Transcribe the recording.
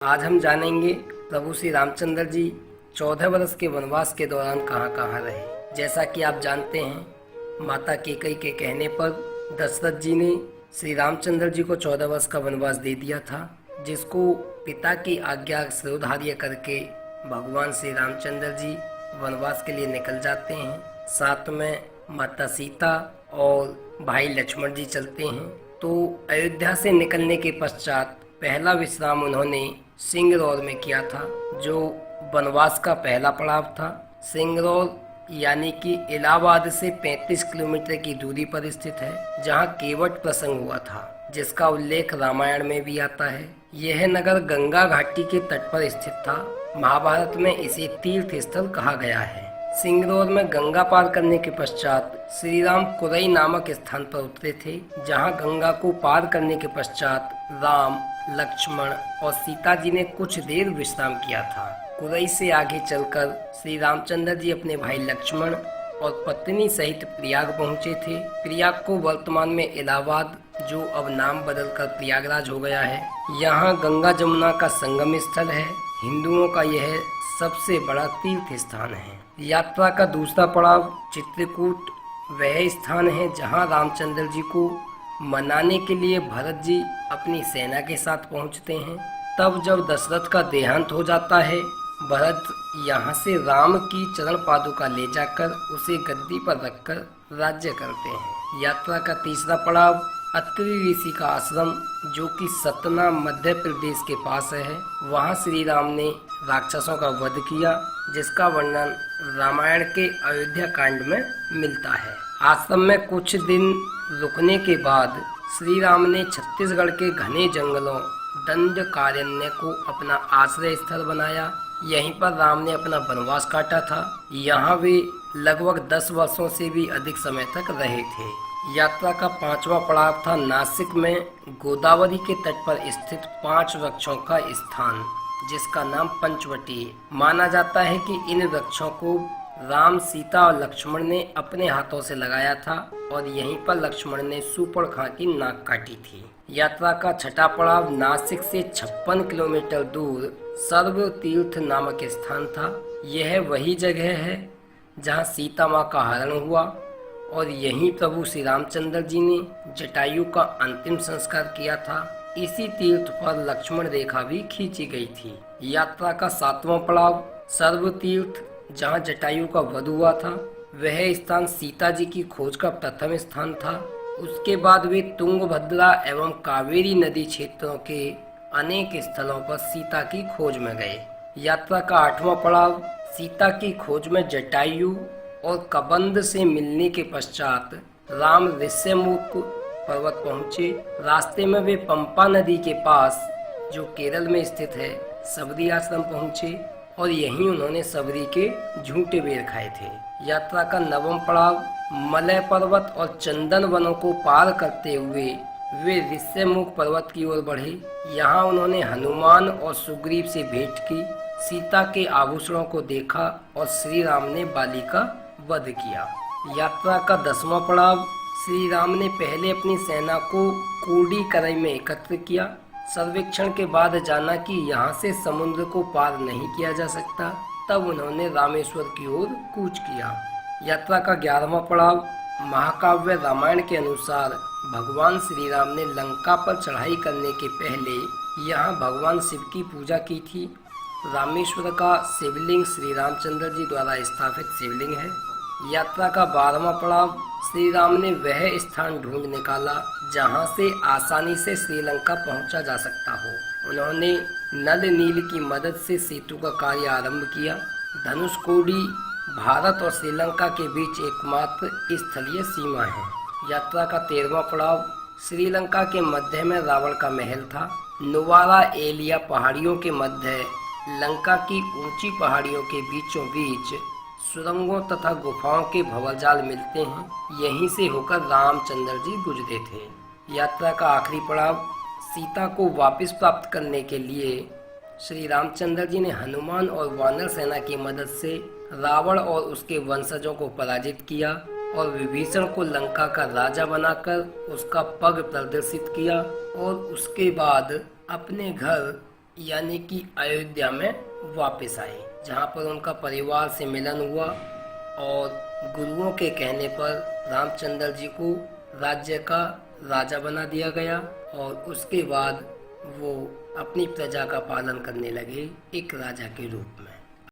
आज हम जानेंगे प्रभु श्री रामचंद्र जी 14 वर्ष के वनवास के दौरान कहाँ कहाँ रहे। जैसा कि आप जानते हैं, माता कैकेयी के कहने पर दशरथ जी ने श्री रामचंद्र जी को 14 वर्ष का वनवास दे दिया था, जिसको पिता की आज्ञा शिरोधार्य करके भगवान श्री रामचंद्र जी वनवास के लिए निकल जाते हैं। साथ में माता सीता और भाई लक्ष्मण जी चलते हैं। तो अयोध्या से निकलने के पश्चात पहला विश्राम उन्होंने सिंगरौर में किया था, जो वनवास का पहला पड़ाव था। सिंगरौर यानी कि इलाहाबाद से 35 किलोमीटर की दूरी पर स्थित है, जहां केवट प्रसंग हुआ था, जिसका उल्लेख रामायण में भी आता है। यह नगर गंगा घाटी के तट पर स्थित था। महाभारत में इसे तीर्थ स्थल कहा गया है। सिंगरौर में गंगा पार करने के पश्चात श्री राम कुरई नामक स्थान पर उतरे थे, जहां गंगा को पार करने के पश्चात राम, लक्ष्मण और सीता जी ने कुछ देर विश्राम किया था। कुरई से आगे चलकर श्री रामचंद्र जी अपने भाई लक्ष्मण और पत्नी सहित प्रयाग पहुंचे थे। प्रयाग को वर्तमान में इलाहाबाद, जो अब नाम बदलकर प्रयागराज हो गया है, यहाँ गंगा जमुना का संगम स्थल है। हिंदुओं का यह सबसे बड़ा तीर्थ स्थान है। यात्रा का दूसरा पड़ाव चित्रकूट वह स्थान है जहाँ रामचंद्र जी को मनाने के लिए भरत जी अपनी सेना के साथ पहुँचते हैं। तब जब दशरथ का देहांत हो जाता है, भरत यहाँ से राम की चरण पादुका ले जाकर उसे गद्दी पर रखकर राज्य करते हैं। यात्रा का तीसरा पड़ाव अत्रि ऋषि का आश्रम, जो कि सतना मध्य प्रदेश के पास है। वहाँ श्री राम ने राक्षसों का वध किया, जिसका वर्णन रामायण के अयोध्या कांड में मिलता है। आश्रम में कुछ दिन रुकने के बाद श्री राम ने छत्तीसगढ़ के घने जंगलों दंडकारण्य को अपना आश्रय स्थल बनाया। यहीं पर राम ने अपना वनवास काटा था। यहाँ वे लगभग 10 वर्षों से भी अधिक समय तक रहे थे। यात्रा का पांचवा पड़ाव था नासिक में गोदावरी के तट पर स्थित 5 वृक्षों का स्थान, जिसका नाम पंचवटी है। माना जाता है कि इन वृक्षों को राम, सीता और लक्ष्मण ने अपने हाथों से लगाया था और यहीं पर लक्ष्मण ने सूर्पणखा की नाक काटी थी। यात्रा का छठा पड़ाव नासिक से 56 किलोमीटर दूर सर्व तीर्थ नामक स्थान था। यह वही जगह है जहां सीता माँ का हरण हुआ और यहीं प्रभु श्री रामचंद्र जी ने जटायु का अंतिम संस्कार किया था। इसी तीर्थ पर लक्ष्मण रेखा भी खींची गई थी। यात्रा का 7वां पड़ाव सर्व तीर्थ, जहाँ जटायु का वध हुआ था। वह स्थान सीता जी की खोज का प्रथम स्थान था। उसके बाद वे तुंगभद्रा एवं कावेरी नदी क्षेत्रों के अनेक स्थलों पर सीता की खोज में गए। यात्रा का 8वां पड़ाव सीता की खोज में जटायु और कबंध से मिलने के पश्चात राम ऋष्यमुख पर्वत पहुँचे। रास्ते में वे पंपा नदी के पास, जो केरल में स्थित है, सबरी आश्रम पहुँचे और यहीं उन्होंने सबरी के झूठे बेर खाए थे। यात्रा का 9वां पड़ाव मलय पर्वत और चंदन वनों को पार करते हुए वे ऋष्यमुख पर्वत की ओर बढ़े। यहाँ उन्होंने हनुमान और सुग्रीव से भेंट की, सीता के आभूषणों को देखा और श्री राम ने बाली का वध किया। यात्रा का 10वां पड़ाव श्री राम ने पहले अपनी सेना को कोडीकरई में एकत्र किया। सर्वेक्षण के बाद जाना कि यहाँ से समुद्र को पार नहीं किया जा सकता। तब उन्होंने रामेश्वर की ओर कूच किया। यात्रा का 11वां पड़ाव महाकाव्य रामायण के अनुसार भगवान श्री राम ने लंका पर चढ़ाई करने के पहले यहाँ भगवान शिव की पूजा की थी। रामेश्वर का शिवलिंग श्री रामचंद्र जी द्वारा स्थापित शिवलिंग है। यात्रा का 12वां पड़ाव श्री राम ने वह स्थान ढूंढ निकाला जहां से आसानी से श्रीलंका पहुंचा जा सकता हो। उन्होंने नल नील की मदद से सेतु का कार्य आरंभ किया। धनुषकोडी भारत और श्रीलंका के बीच एकमात्र स्थलीय सीमा है। यात्रा का 13वां पड़ाव श्रीलंका के मध्य में रावण का महल था। नुवारा एलिया पहाड़ियों के मध्य लंका की ऊंची पहाड़ियों के बीचों बीच सुरंगों तथा गुफाओं के भंवरजाल मिलते हैं। यहीं से होकर रामचंद्र जी गुजरे थे। यात्रा का आखिरी पड़ाव सीता को वापस प्राप्त करने के लिए श्री रामचंद्र जी ने हनुमान और वानर सेना की मदद से रावण और उसके वंशजों को पराजित किया और विभीषण को लंका का राजा बनाकर उसका पग प्रदर्शित किया और उसके बाद अपने घर यानी कि अयोध्या में वापस आए, जहाँ पर उनका परिवार से मिलन हुआ और गुरुओं के कहने पर रामचंद्र जी को राज्य का राजा बना दिया गया और उसके बाद वो अपनी प्रजा का पालन करने लगे एक राजा के रूप में।